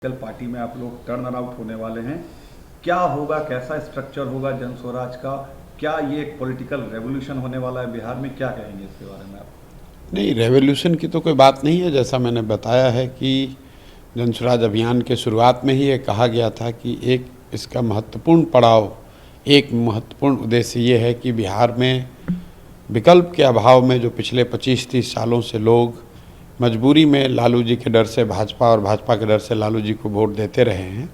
कल पार्टी में आप लोग टर्न आउट होने वाले हैं। क्या होगा, कैसा स्ट्रक्चर होगा जन स्वराज का? क्या ये एक पॉलिटिकल रेवोल्यूशन होने वाला है बिहार में? क्या कहेंगे इसके बारे में आप? नहीं, रेवोल्यूशन की तो कोई बात नहीं है। जैसा मैंने बताया है कि जन स्वराज अभियान के शुरुआत में ही ये कहा गया था कि एक इसका महत्वपूर्ण पड़ाव, एक महत्वपूर्ण उद्देश्य ये है कि बिहार में विकल्प के अभाव में जो पिछले 25-30 सालों से लोग मजबूरी में लालू जी के डर से भाजपा और भाजपा के डर से लालू जी को वोट देते रहे हैं,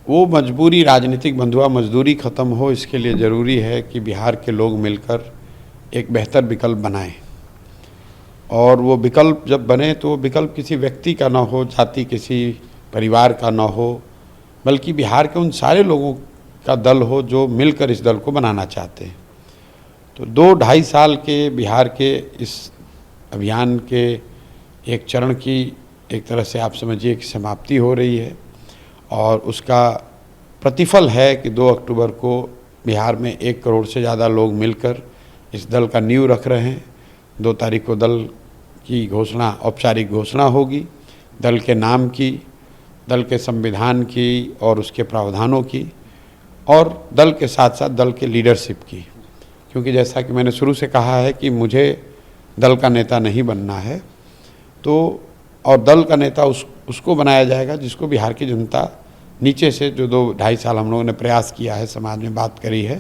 वो मजबूरी, राजनीतिक बंधुआ मजदूरी ख़त्म हो। इसके लिए ज़रूरी है कि बिहार के लोग मिलकर एक बेहतर विकल्प बनाएं। और वो विकल्प जब बने तो वो विकल्प किसी व्यक्ति का ना हो, जाति किसी परिवार का ना हो, बल्कि बिहार के उन सारे लोगों का दल हो जो मिलकर इस दल को बनाना चाहते हैं। तो 2-2.5 साल के बिहार के इस अभियान के एक चरण की एक तरह से आप समझिए कि समाप्ति हो रही है, और उसका प्रतिफल है कि 2 अक्टूबर को बिहार में 1 करोड़ से ज़्यादा लोग मिलकर इस दल का नींव रख रहे हैं। 2 तारीख को दल की घोषणा, औपचारिक घोषणा होगी, दल के नाम की, दल के संविधान की और उसके प्रावधानों की, और दल के साथ साथ दल के लीडरशिप की। क्योंकि जैसा कि मैंने शुरू से कहा है कि मुझे दल का नेता नहीं बनना है, तो और दल का नेता उसको बनाया जाएगा जिसको बिहार की जनता नीचे से, जो 2-2.5 साल हम लोगों ने प्रयास किया है, समाज में बात करी है,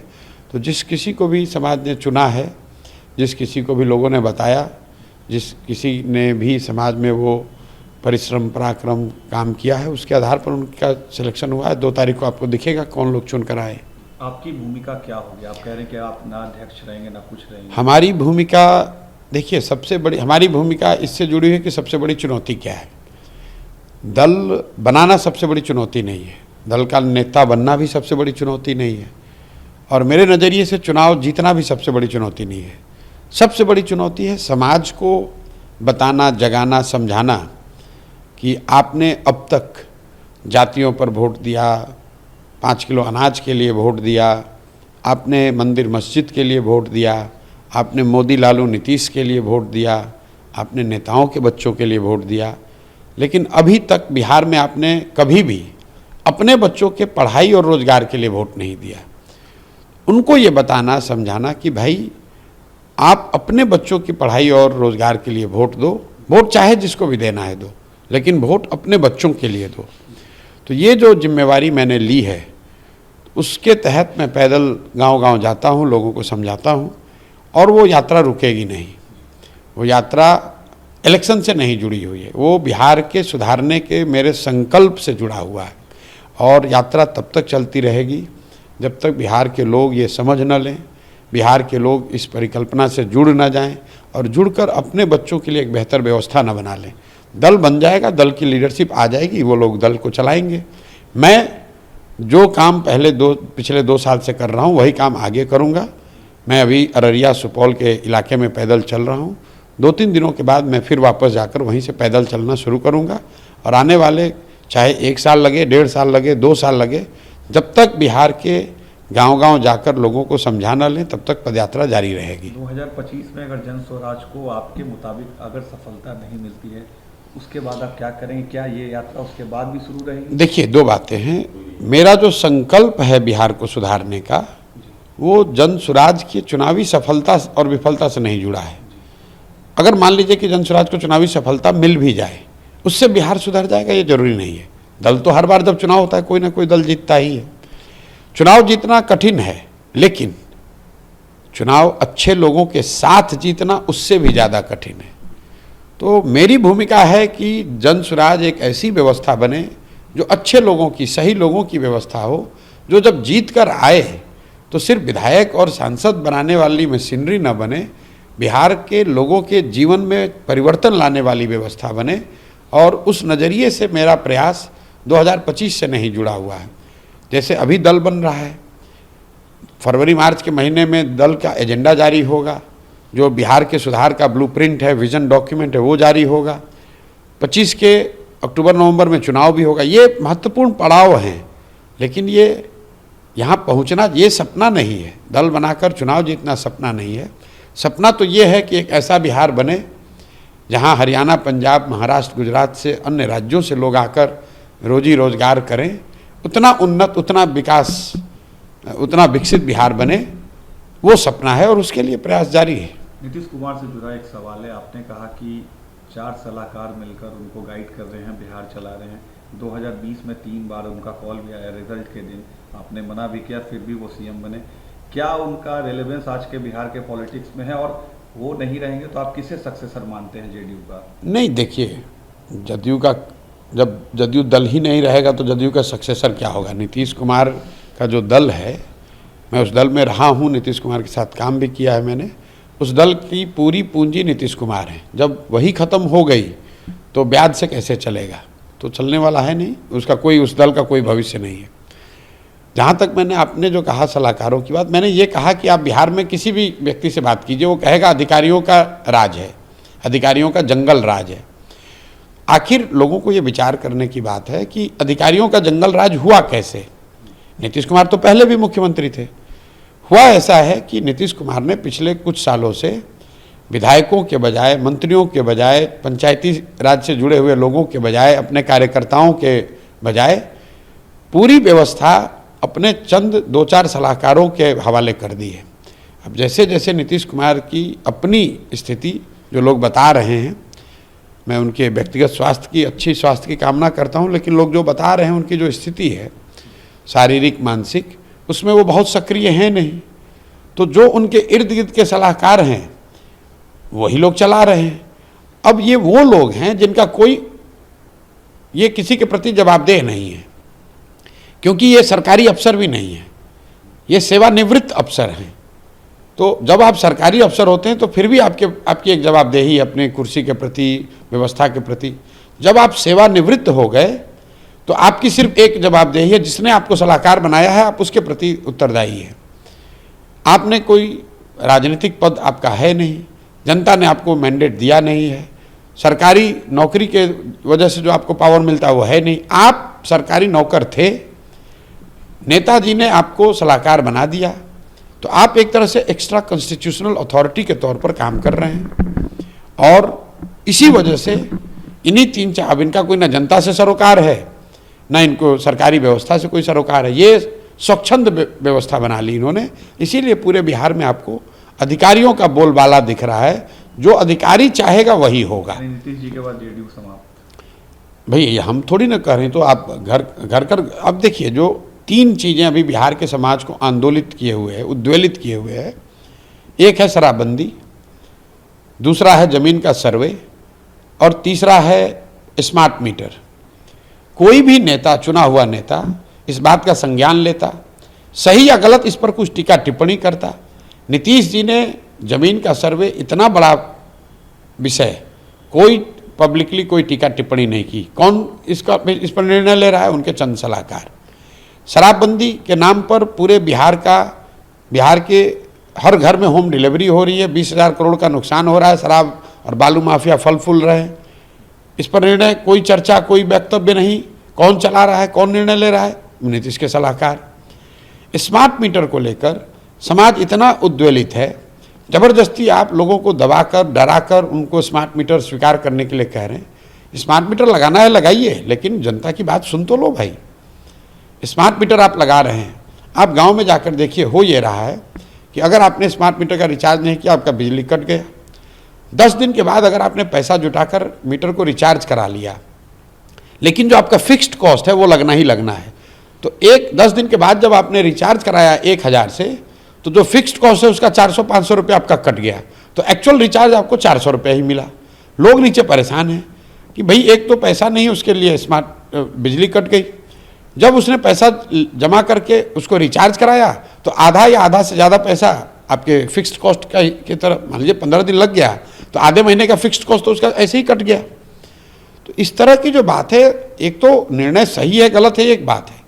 तो जिस किसी को भी समाज ने चुना है, जिस किसी को भी लोगों ने बताया, जिस किसी ने भी समाज में वो परिश्रम पराक्रम काम किया है, उसके आधार पर उनका सिलेक्शन हुआ है। 2 तारीख को आपको दिखेगा कौन लोग चुन कर आए। आपकी भूमिका क्या होगी? आप कह रहे हैं कि आप ना अध्यक्ष रहेंगे ना कुछ रहेंगे। हमारी भूमिका, देखिए, सबसे बड़ी हमारी भूमिका इससे जुड़ी है कि सबसे बड़ी चुनौती क्या है। दल बनाना सबसे बड़ी चुनौती नहीं है, दल का नेता बनना भी सबसे बड़ी चुनौती नहीं है, और मेरे नज़रिए से चुनाव जीतना भी सबसे बड़ी चुनौती नहीं है। सबसे बड़ी चुनौती है समाज को बताना, जगाना, समझाना कि आपने अब तक जातियों पर वोट दिया, 5 किलो अनाज के लिए वोट दिया, आपने मंदिर मस्जिद के लिए वोट दिया, आपने मोदी लालू नीतीश के लिए वोट दिया, आपने नेताओं के बच्चों के लिए वोट दिया, लेकिन अभी तक बिहार में आपने कभी भी अपने बच्चों के पढ़ाई और रोज़गार के लिए वोट नहीं दिया। उनको ये बताना, समझाना कि भाई आप अपने बच्चों की पढ़ाई और रोज़गार के लिए वोट दो, वोट चाहे जिसको भी देना है दो, लेकिन वोट अपने बच्चों के लिए दो। तो ये जो जिम्मेवारी मैंने ली है, उसके तहत मैं पैदल गांव-गांव जाता हूं, लोगों को समझाता हूं, और वो यात्रा रुकेगी नहीं। वो यात्रा इलेक्शन से नहीं जुड़ी हुई है, वो बिहार के सुधारने के मेरे संकल्प से जुड़ा हुआ है, और यात्रा तब तक चलती रहेगी जब तक बिहार के लोग ये समझ न लें, बिहार के लोग इस परिकल्पना से जुड़ न जाएं, और जुड़कर अपने बच्चों के लिए एक बेहतर व्यवस्था न बना लें। दल बन जाएगा, दल की लीडरशिप आ जाएगी, वो लोग दल को चलाएंगे। मैं जो काम पिछले 2 साल से कर रहा हूँ वही काम आगे करूँगा। मैं अभी अररिया, सुपौल के इलाके में पैदल चल रहा हूँ। 2-3 दिनों के बाद मैं फिर वापस जाकर वहीं से पैदल चलना शुरू करूँगा, और आने वाले चाहे 1 साल लगे, 1.5 साल लगे, 2 साल लगे, जब तक बिहार के गांव-गांव जाकर लोगों को समझाना लें, तब तक पदयात्रा जारी रहेगी। 2025 में अगर जन स्वराज को आपके मुताबिक अगर सफलता नहीं मिलती है, उसके बाद आप क्या करेंगे? क्या ये यात्रा उसके बाद भी शुरू रहेगी? देखिए, 2 बातें हैं। मेरा जो संकल्प है बिहार को सुधारने का, वो जन स्वराज की चुनावी सफलता और विफलता से नहीं जुड़ा है। अगर मान लीजिए कि जन स्वराज को चुनावी सफलता मिल भी जाए, उससे बिहार सुधर जाएगा, ये जरूरी नहीं है। दल तो हर बार जब चुनाव होता है कोई ना कोई दल जीतता ही है। चुनाव जीतना कठिन है, लेकिन चुनाव अच्छे लोगों के साथ जीतना उससे भी ज़्यादा कठिन है। तो मेरी भूमिका है कि जन स्वराज एक ऐसी व्यवस्था बने जो अच्छे लोगों की, सही लोगों की व्यवस्था हो, जो जब जीत कर आए तो सिर्फ विधायक और सांसद बनाने वाली मशीनरी न बने, बिहार के लोगों के जीवन में परिवर्तन लाने वाली व्यवस्था बने। और उस नज़रिए से मेरा प्रयास 2025 से नहीं जुड़ा हुआ है। जैसे अभी दल बन रहा है, फरवरी-मार्च के महीने में दल का एजेंडा जारी होगा, जो बिहार के सुधार का ब्लूप्रिंट है, विजन डॉक्यूमेंट है, वो जारी होगा। 25 के अक्टूबर-नवंबर में चुनाव भी होगा। ये महत्वपूर्ण पड़ाव हैं, लेकिन ये यहाँ पहुँचना ये सपना नहीं है। दल बनाकर चुनाव जीतना सपना नहीं है। सपना तो ये है कि एक ऐसा बिहार बने जहाँ हरियाणा, पंजाब, महाराष्ट्र, गुजरात से, अन्य राज्यों से लोग आकर रोजी रोजगार करें, उतना उन्नत, उतना विकास, उतना विकसित बिहार बने, वो सपना है और उसके लिए प्रयास जारी है। नीतीश कुमार से जुड़ा एक सवाल है। आपने कहा कि 4 सलाहकार मिलकर उनको गाइड कर रहे हैं, बिहार चला रहे हैं। 2020 में 3 बार उनका कॉल भी आया रिजल्ट के दिन, आपने मना भी किया, फिर भी वो सीएम बने। क्या उनका रेलेवेंस आज के बिहार के पॉलिटिक्स में है, और वो नहीं रहेंगे तो आप किसे सक्सेसर मानते हैं जेडीयू का? नहीं, देखिए, जदयू का, जब जदयू दल ही नहीं रहेगा तो जदयू का सक्सेसर क्या होगा? नीतीश कुमार का जो दल है, मैं उस दल में रहा हूँ, नीतीश कुमार के साथ काम भी किया है मैंने। उस दल की पूरी पूंजी नीतीश कुमार है। जब वही ख़त्म हो गई तो ब्याज से कैसे चलेगा? तो चलने वाला है नहीं, उसका कोई, उस दल का कोई भविष्य नहीं है। जहाँ तक मैंने, आपने जो कहा सलाहकारों की बात, मैंने ये कहा कि आप बिहार में किसी भी व्यक्ति से बात कीजिए, वो कहेगा अधिकारियों का राज है, अधिकारियों का जंगल राज है। आखिर लोगों को ये विचार करने की बात है कि अधिकारियों का जंगल राज हुआ कैसे? नीतीश कुमार तो पहले भी मुख्यमंत्री थे। हुआ ऐसा है कि नीतीश कुमार ने पिछले कुछ सालों से विधायकों के बजाय, मंत्रियों के बजाय, पंचायती राज से जुड़े हुए लोगों के बजाय, अपने कार्यकर्ताओं के बजाय पूरी व्यवस्था अपने चंद 2-4 सलाहकारों के हवाले कर दी है। अब जैसे जैसे नीतीश कुमार की अपनी स्थिति जो लोग बता रहे हैं, मैं उनके व्यक्तिगत स्वास्थ्य की, अच्छी स्वास्थ्य की कामना करता हूं, लेकिन लोग जो बता रहे हैं उनकी जो स्थिति है शारीरिक मानसिक, उसमें वो बहुत सक्रिय हैं नहीं। तो जो उनके इर्द गिर्द के सलाहकार हैं वही लोग चला रहे हैं। अब ये वो लोग हैं जिनका कोई, ये किसी के प्रति जवाबदेह नहीं है, क्योंकि ये सरकारी अफसर भी नहीं है, ये सेवानिवृत्त अफसर हैं। तो जब आप सरकारी अफसर होते हैं तो फिर भी आपकी एक जवाबदेही अपनी कुर्सी के प्रति, व्यवस्था के प्रति। जब आप सेवानिवृत्त हो गए तो आपकी सिर्फ एक जवाबदेही है, जिसने आपको सलाहकार बनाया है आप उसके प्रति उत्तरदायी है। आपने कोई राजनीतिक पद आपका है नहीं, जनता ने आपको मैंडेट दिया नहीं है, सरकारी नौकरी के वजह से जो आपको पावर मिलता है वो है नहीं, आप सरकारी नौकर थे, नेताजी ने आपको सलाहकार बना दिया, तो आप एक तरह से एक्स्ट्रा कॉन्स्टिट्यूशनल अथॉरिटी के तौर पर काम कर रहे हैं। और इसी वजह से इन्हीं 3-4, अब इनका कोई ना जनता से सरोकार है, ना इनको सरकारी व्यवस्था से कोई सरोकार है, ये स्वच्छंद व्यवस्था बना ली इन्होंने। इसीलिए पूरे बिहार में आपको अधिकारियों का बोलबाला दिख रहा है, जो अधिकारी चाहेगा वही होगा। नीतीश जी के बाद जेडीयू समाप्त? भाई हम थोड़ी ना कह रहे हैं, तो आप घर कर, अब देखिए, जो 3 चीज़ें अभी बिहार के समाज को आंदोलित किए हुए है, उद्वेलित किए हुए है, एक है शराबबंदी, दूसरा है जमीन का सर्वे, और तीसरा है स्मार्ट मीटर। कोई भी नेता, चुना हुआ नेता, इस बात का संज्ञान लेता, सही या गलत इस पर कुछ टीका टिप्पणी करता। नीतीश जी ने जमीन का सर्वे, इतना बड़ा विषय, कोई पब्लिकली कोई टीका टिप्पणी नहीं की। कौन इस पर निर्णय ले रहा है? उनके चंद सलाहकार। शराबबंदी के नाम पर पूरे बिहार के हर घर में होम डिलीवरी हो रही है, 20,000 करोड़ का नुकसान हो रहा है, शराब और बालू माफिया फल फूल रहे हैं। इस पर निर्णय, कोई चर्चा, कोई वक्तव्य नहीं। कौन चला रहा है, कौन निर्णय ले रहा है? नीतीश के सलाहकार। स्मार्ट मीटर को लेकर समाज इतना उद्वेलित है, जबरदस्ती आप लोगों को दबाकर, डराकर उनको स्मार्ट मीटर स्वीकार करने के लिए कह रहे हैं। स्मार्ट मीटर लगाना है लगाइए, लेकिन जनता की बात सुन तो लो भाई। स्मार्ट मीटर आप लगा रहे हैं, आप गांव में जाकर देखिए, हो ये रहा है कि अगर आपने स्मार्ट मीटर का रिचार्ज नहीं किया, आपका बिजली कट गया। 10 दिन के बाद अगर आपने पैसा जुटाकर मीटर को रिचार्ज करा लिया, लेकिन जो आपका फिक्स्ड कॉस्ट है वो लगना ही लगना है, तो 10 दिन के बाद जब आपने रिचार्ज कराया 1000 से, तो जो फिक्स्ड कॉस्ट है उसका 400-500 रुपये आपका कट गया, तो एक्चुअल रिचार्ज आपको 400 रुपये ही मिला। लोग नीचे परेशान हैं कि भाई एक तो पैसा नहीं, उसके लिए स्मार्ट बिजली कट गई। जब उसने पैसा जमा करके उसको रिचार्ज कराया तो आधा या आधा से ज़्यादा पैसा आपके फिक्स्ड कॉस्ट का की तरह, मान लीजिए 15 दिन लग गया तो आधे महीने का फिक्स्ड कॉस्ट तो उसका ऐसे ही कट गया। तो इस तरह की जो बात है, एक तो निर्णय सही है गलत है एक बात है,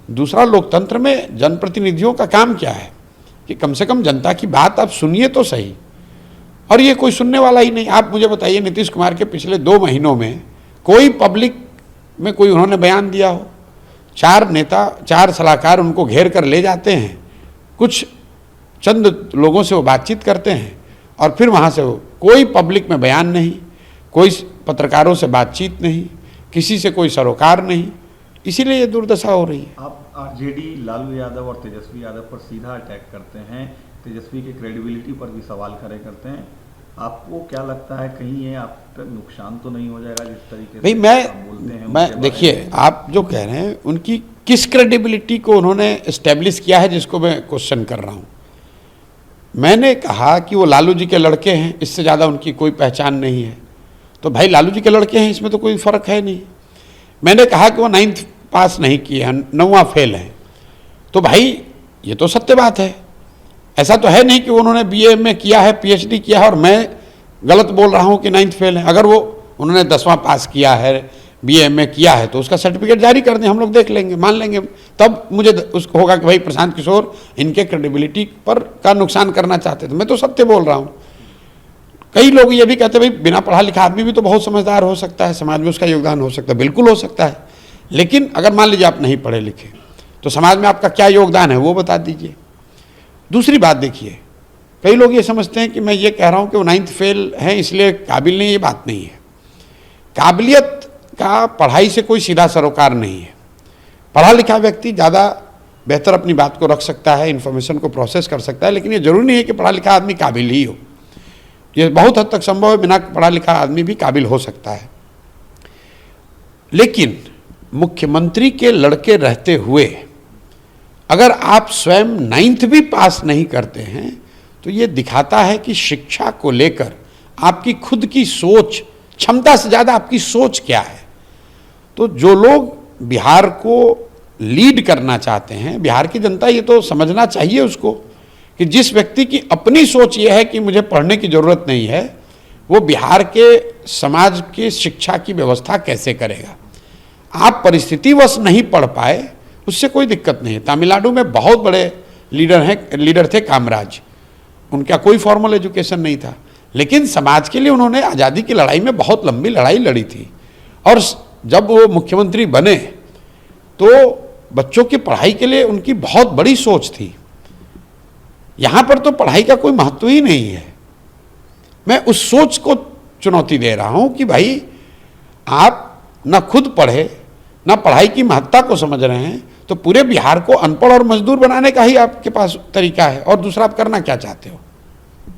दूसरा लोकतंत्र में जनप्रतिनिधियों का काम क्या है कि कम से कम जनता की बात आप सुनिए तो सही, और ये कोई सुनने वाला ही नहीं। आप मुझे बताइए, नीतीश कुमार के पिछले 2 महीनों में कोई पब्लिक में कोई उन्होंने बयान दिया हो? 4 नेता, 4 सलाहकार उनको घेर कर ले जाते हैं, कुछ चंद लोगों से वो बातचीत करते हैं और फिर वहाँ से वो, कोई पब्लिक में बयान नहीं, कोई पत्रकारों से बातचीत नहीं, किसी से कोई सरोकार नहीं। इसीलिए ये दुर्दशा हो रही है। आप आरजेडी लालू यादव और तेजस्वी यादव पर सीधा अटैक करते हैं, तेजस्वी की क्रेडिबिलिटी पर भी सवाल खड़े करते हैं। आपको क्या लगता है कहीं ये आप पर नुकसान तो नहीं हो जाएगा जिस तरीके भाई से आप बोलते हैं? मैं देखिए, आप जो कह रहे हैं उनकी किस क्रेडिबिलिटी को उन्होंने एस्टेब्लिश किया है जिसको मैं क्वेश्चन कर रहा हूँ। मैंने कहा कि वो लालू जी के लड़के हैं, इससे ज़्यादा उनकी कोई पहचान नहीं है। तो भाई लालू जी के लड़के हैं, इसमें तो कोई फ़र्क है नहीं। मैंने कहा कि वो 9th पास नहीं किए हैं, 9वां फेल हैं, तो भाई ये तो सत्य बात है। ऐसा तो है नहीं कि उन्होंने BA में किया है, PhD किया है और मैं गलत बोल रहा हूँ कि 9th फेल है। अगर वो उन्होंने 10वां पास किया है, BA में किया है, तो उसका सर्टिफिकेट जारी कर दें, हम लोग देख लेंगे, मान लेंगे। तब मुझे उसको होगा कि भाई प्रशांत किशोर इनके क्रेडिबिलिटी पर का नुकसान करना चाहते थे। मैं तो सत्य बोल रहा हूँ। कई लोग ये भी कहते हैं भाई बिना पढ़ा लिखा आदमी भी तो बहुत समझदार हो सकता है, समाज में उसका योगदान हो सकता है। बिल्कुल हो सकता है, लेकिन अगर मान लीजिए आप नहीं पढ़े लिखे तो समाज में आपका क्या योगदान है वो बता दीजिए। दूसरी बात देखिए, कई लोग ये समझते हैं कि मैं ये कह रहा हूँ कि वो 9th फेल हैं इसलिए काबिल नहीं, ये बात नहीं है। काबिलियत का पढ़ाई से कोई सीधा सरोकार नहीं है। पढ़ा लिखा व्यक्ति ज़्यादा बेहतर अपनी बात को रख सकता है, इन्फॉर्मेशन को प्रोसेस कर सकता है, लेकिन ये जरूरी नहीं है कि पढ़ा लिखा आदमी काबिल ही हो। ये बहुत हद तक संभव है, बिना पढ़ा लिखा आदमी भी काबिल हो सकता है। लेकिन मुख्यमंत्री के लड़के रहते हुए अगर आप स्वयं 9th भी पास नहीं करते हैं तो ये दिखाता है कि शिक्षा को लेकर आपकी खुद की सोच, क्षमता से ज़्यादा आपकी सोच क्या है। तो जो लोग बिहार को लीड करना चाहते हैं, बिहार की जनता ये तो समझना चाहिए उसको कि जिस व्यक्ति की अपनी सोच ये है कि मुझे पढ़ने की ज़रूरत नहीं है, वो बिहार के समाज के शिक्षा की व्यवस्था कैसे करेगा। आप परिस्थितिवश नहीं पढ़ पाए, उससे कोई दिक्कत नहीं है। तमिलनाडु में बहुत बड़े लीडर थे कामराज, उनका कोई फॉर्मल एजुकेशन नहीं था, लेकिन समाज के लिए उन्होंने आज़ादी की लड़ाई में बहुत लंबी लड़ाई लड़ी थी। और जब वो मुख्यमंत्री बने तो बच्चों की पढ़ाई के लिए उनकी बहुत बड़ी सोच थी। यहाँ पर तो पढ़ाई का कोई महत्व ही नहीं है। मैं उस सोच को चुनौती दे रहा हूँ कि भाई आप ना खुद पढ़े, ना पढ़ाई की महत्ता को समझ रहे हैं, तो पूरे बिहार को अनपढ़ और मजदूर बनाने का ही आपके पास तरीका है। और दूसरा आप करना क्या चाहते हो?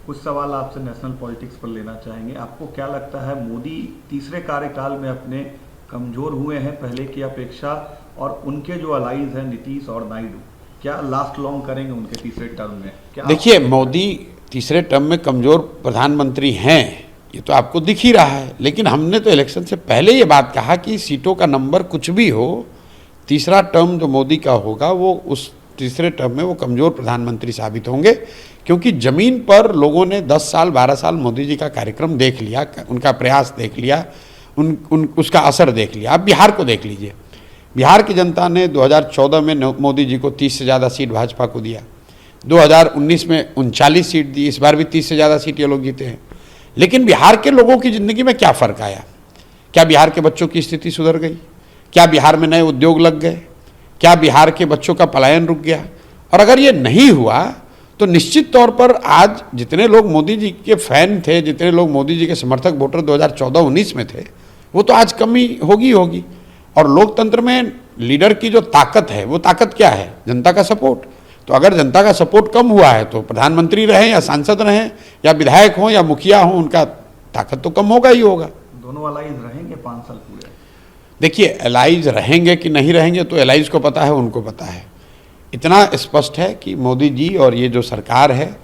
कुछ सवाल आपसे नेशनल पॉलिटिक्स पर लेना चाहेंगे। आपको क्या लगता है मोदी तीसरे कार्यकाल में अपने कमजोर हुए हैं पहले की अपेक्षा, और उनके जो अलाइज हैं नीतीश और नायडू, क्या लास्ट लॉन्ग करेंगे उनके तीसरे टर्म में? क्या देखिए, मोदी तीसरे टर्म में कमजोर प्रधानमंत्री हैं, ये तो आपको दिख ही रहा है। लेकिन हमने तो इलेक्शन से पहले ये बात कहा कि सीटों का नंबर कुछ भी हो, तीसरा टर्म जो मोदी का होगा वो उस तीसरे टर्म में वो कमज़ोर प्रधानमंत्री साबित होंगे, क्योंकि ज़मीन पर लोगों ने 10 साल 12 साल मोदी जी का कार्यक्रम देख लिया, उनका प्रयास देख लिया, उसका असर देख लिया। आप बिहार को देख लीजिए, बिहार की जनता ने 2014 में मोदी जी को 30 से ज़्यादा सीट भाजपा को दिया, 2019 में 39 सीट दी, इस बार भी 30 से ज़्यादा सीट ये लोग जीते हैं। लेकिन बिहार के लोगों की ज़िंदगी में क्या फ़र्क आया? क्या बिहार के बच्चों की स्थिति सुधर गई? क्या बिहार में नए उद्योग लग गए? क्या बिहार के बच्चों का पलायन रुक गया? और अगर ये नहीं हुआ तो निश्चित तौर पर आज जितने लोग मोदी जी के फैन थे, जितने लोग मोदी जी के समर्थक वोटर 2014-19 में थे, वो तो आज कमी होगी। और लोकतंत्र में लीडर की जो ताकत है, वो ताकत क्या है? जनता का सपोर्ट। तो अगर जनता का सपोर्ट कम हुआ है तो प्रधानमंत्री रहें या सांसद रहें या विधायक हों या मुखिया हों, उनका ताकत तो कम होगा ही होगा। दोनों अलाइज रहेंगे 5 साल पूरे? देखिए, एलाइज रहेंगे कि नहीं रहेंगे तो एलाइज को पता है, उनको पता है। इतना स्पष्ट है कि मोदी जी और ये जो सरकार है,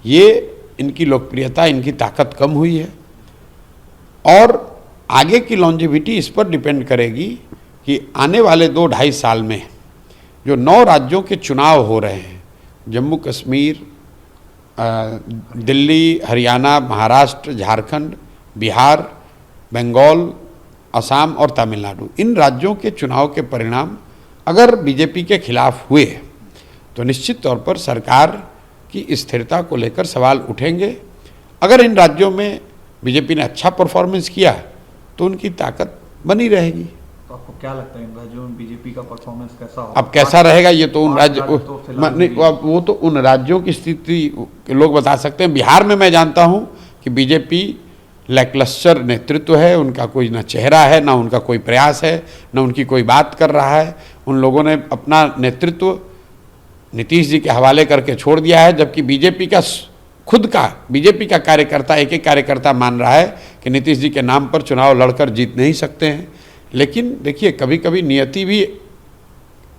ये इनकी लोकप्रियता, इनकी ताकत कम हुई है। और आगे की लॉन्जिविटी इस पर डिपेंड करेगी कि आने वाले 2-2.5 साल में जो 9 राज्यों के चुनाव हो रहे हैं, जम्मू कश्मीर, दिल्ली, हरियाणा, महाराष्ट्र, झारखंड, बिहार, बंगाल, असम और तमिलनाडु, इन राज्यों के चुनाव के परिणाम अगर बीजेपी के खिलाफ हुए तो निश्चित तौर पर सरकार की स्थिरता को लेकर सवाल उठेंगे। अगर इन राज्यों में बीजेपी ने अच्छा परफॉर्मेंस किया तो उनकी ताकत बनी रहेगी। तो आपको क्या लगता है इन राज्यों में बीजेपी का परफॉर्मेंस कैसा होगा? अब कैसा रहेगा ये तो उन राज्य वो तो उन राज्यों की स्थिति लोग बता सकते हैं। बिहार में मैं जानता हूँ कि बीजेपी लैकलस्टर नेतृत्व है, उनका कोई ना चेहरा है, ना उनका कोई प्रयास है, ना उनकी कोई बात कर रहा है। उन लोगों ने अपना नेतृत्व नीतीश जी के हवाले करके छोड़ दिया है, जबकि बीजेपी का खुद का बीजेपी का कार्यकर्ता, एक एक कार्यकर्ता मान रहा है कि नीतीश जी के नाम पर चुनाव लड़कर जीत नहीं सकते हैं। लेकिन देखिए, कभी कभी नियति भी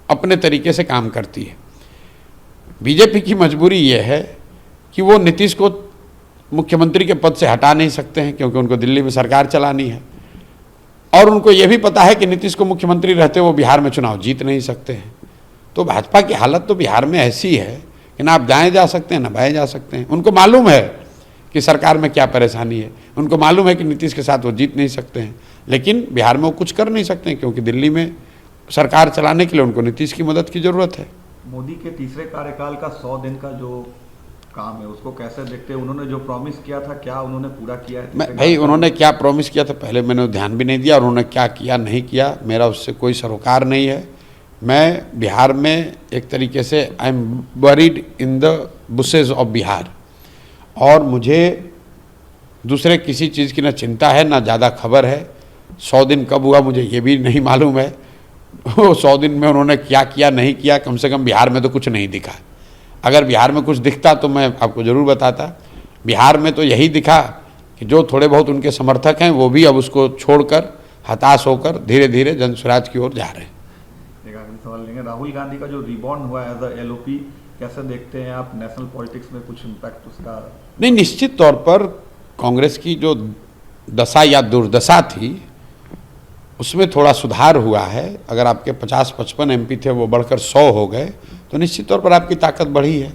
अपने तरीके से काम करती है। बीजेपी की मजबूरी ये है कि वो नीतीश को मुख्यमंत्री के पद से हटा नहीं सकते हैं, क्योंकि उनको दिल्ली में सरकार चलानी है, और उनको ये भी पता है कि नीतीश को मुख्यमंत्री रहते वो बिहार में चुनाव जीत नहीं सकते हैं। तो भाजपा की हालत तो बिहार में ऐसी है कि ना आप दाएं जा सकते हैं ना बाएं जा सकते हैं। उनको मालूम है कि सरकार में क्या परेशानी है, उनको मालूम है कि नीतीश के साथ वो जीत नहीं सकते हैं, लेकिन बिहार में वो कुछ कर नहीं सकते हैं, क्योंकि दिल्ली में सरकार चलाने के लिए उनको नीतीश की मदद की ज़रूरत है। मोदी के तीसरे कार्यकाल का 100 दिन का जो काम है उसको कैसे देखते हैं? उन्होंने जो प्रॉमिस किया था, क्या उन्होंने पूरा किया है? भाई, उन्होंने क्या प्रॉमिस किया था पहले मैंने ध्यान भी नहीं दिया, और उन्होंने क्या किया नहीं किया मेरा उससे कोई सरोकार नहीं है। मैं बिहार में एक तरीके से I am buried in the bushes of Bihar, और मुझे दूसरे किसी चीज़ की ना चिंता है ना ज़्यादा खबर है। 100 दिन कब हुआ मुझे ये भी नहीं मालूम है। 100 दिन में उन्होंने क्या किया नहीं किया, कम से कम बिहार में तो कुछ नहीं दिखा। अगर बिहार में कुछ दिखता तो मैं आपको ज़रूर बताता। बिहार में तो यही दिखा कि जो थोड़े बहुत उनके समर्थक हैं वो भी अब उसको छोड़कर हताश होकर धीरे धीरे जनस्वराज की ओर जा रहे हैं। एक आखिरी सवाल लेंगे, राहुल गांधी का जो रिबॉर्न हुआ एज अ एलओपी, कैसे देखते हैं आप? नेशनल पॉलिटिक्स में कुछ इम्पैक्ट उसका? नहीं, निश्चित तौर पर कांग्रेस की जो दशा या दुर्दशा थी उसमें थोड़ा सुधार हुआ है। अगर आपके 50-55 एमपी थे वो बढ़कर 100 हो गए, तो निश्चित तौर पर आपकी ताकत बढ़ी है।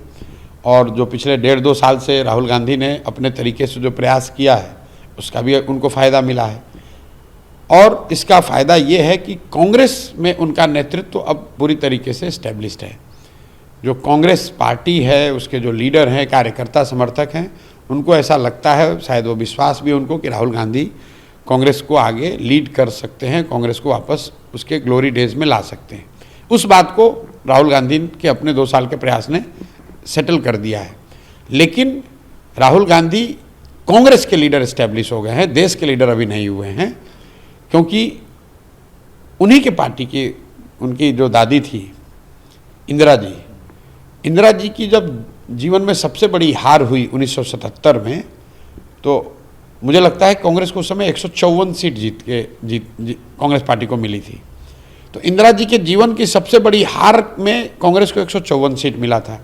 और जो पिछले 1.5-2 साल से राहुल गांधी ने अपने तरीके से जो प्रयास किया है उसका भी उनको फ़ायदा मिला है। और इसका फ़ायदा ये है कि कांग्रेस में उनका नेतृत्व अब पूरी तरीके से इस्टेब्लिश्ड है। जो कांग्रेस पार्टी है, उसके जो लीडर हैं, कार्यकर्ता समर्थक हैं, उनको ऐसा लगता है, शायद वो विश्वास भी उनको, कि राहुल गांधी कांग्रेस को आगे लीड कर सकते हैं, कांग्रेस को वापस उसके ग्लोरी डेज में ला सकते हैं। उस बात को राहुल गांधी के अपने 2 साल के प्रयास ने सेटल कर दिया है। लेकिन राहुल गांधी कांग्रेस के लीडर इस्टेब्लिश हो गए हैं, देश के लीडर अभी नहीं हुए हैं, क्योंकि उन्हीं के पार्टी की, उनकी जो दादी थी इंदिरा जी की जब जीवन में सबसे बड़ी हार हुई 1977 में, तो मुझे लगता है कांग्रेस को उस समय 154 सीट कांग्रेस पार्टी को मिली थी। तो इंदिरा जी के जीवन की सबसे बड़ी हार में कांग्रेस को 154 सीट मिला था।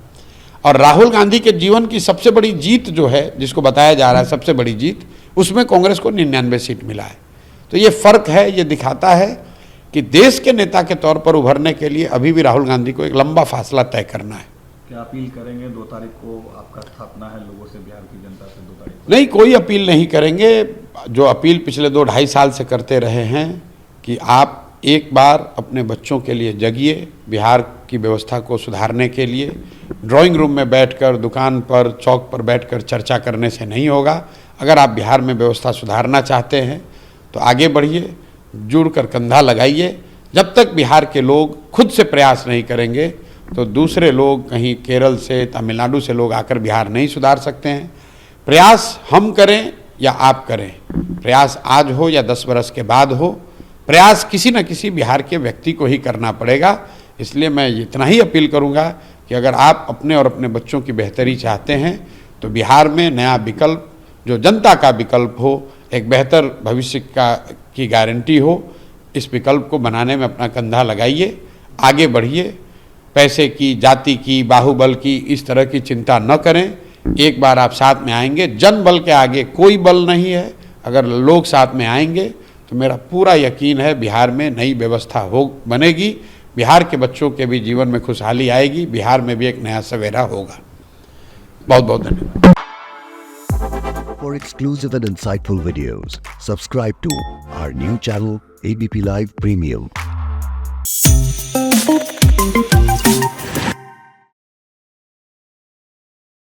और राहुल गांधी के जीवन की सबसे बड़ी जीत जो है, जिसको बताया जा रहा है सबसे बड़ी जीत, उसमें कांग्रेस को 99 सीट मिला है। तो ये फ़र्क है, ये दिखाता है कि देश के नेता के तौर पर उभरने के लिए अभी भी राहुल गांधी को एक लंबा फासला तय करना है। क्या अपील करेंगे? 2 तारीख को आपका स्थापना है लोगों से, बिहार की जनता से 2 तारीख को? नहीं, कोई अपील नहीं करेंगे। जो अपील पिछले 2-2.5 साल से करते रहे हैं कि आप एक बार अपने बच्चों के लिए जगिए, बिहार की व्यवस्था को सुधारने के लिए। ड्राइंग रूम में बैठकर, दुकान पर, चौक पर बैठकर चर्चा करने से नहीं होगा। अगर आप बिहार में व्यवस्था सुधारना चाहते हैं तो आगे बढ़िए, जुड़कर कंधा लगाइए। जब तक बिहार के लोग खुद से प्रयास नहीं करेंगे तो दूसरे लोग, कहीं केरल से, तमिलनाडु से लोग आकर बिहार नहीं सुधार सकते हैं। प्रयास हम करें या आप करें, प्रयास आज हो या 10 बरस के बाद हो, प्रयास किसी न किसी बिहार के व्यक्ति को ही करना पड़ेगा। इसलिए मैं इतना ही अपील करूंगा कि अगर आप अपने और अपने बच्चों की बेहतरी चाहते हैं तो बिहार में नया विकल्प, जो जनता का विकल्प हो, एक बेहतर भविष्य की गारंटी हो, इस विकल्प को बनाने में अपना कंधा लगाइए, आगे बढ़िए। पैसे की, जाति की, बाहुबल की, इस तरह की चिंता न करें। एक बार आप साथ में आएंगे, जन बल के आगे कोई बल नहीं है। अगर लोग साथ में आएंगे तो मेरा पूरा यकीन है बिहार में नई व्यवस्था बनेगी, बिहार के बच्चों के भी जीवन में खुशहाली आएगी, बिहार में भी एक नया सवेरा होगा। बहुत बहुत धन्यवाद। For exclusive and insightful videos, subscribe to our new channel ABP Live Premium.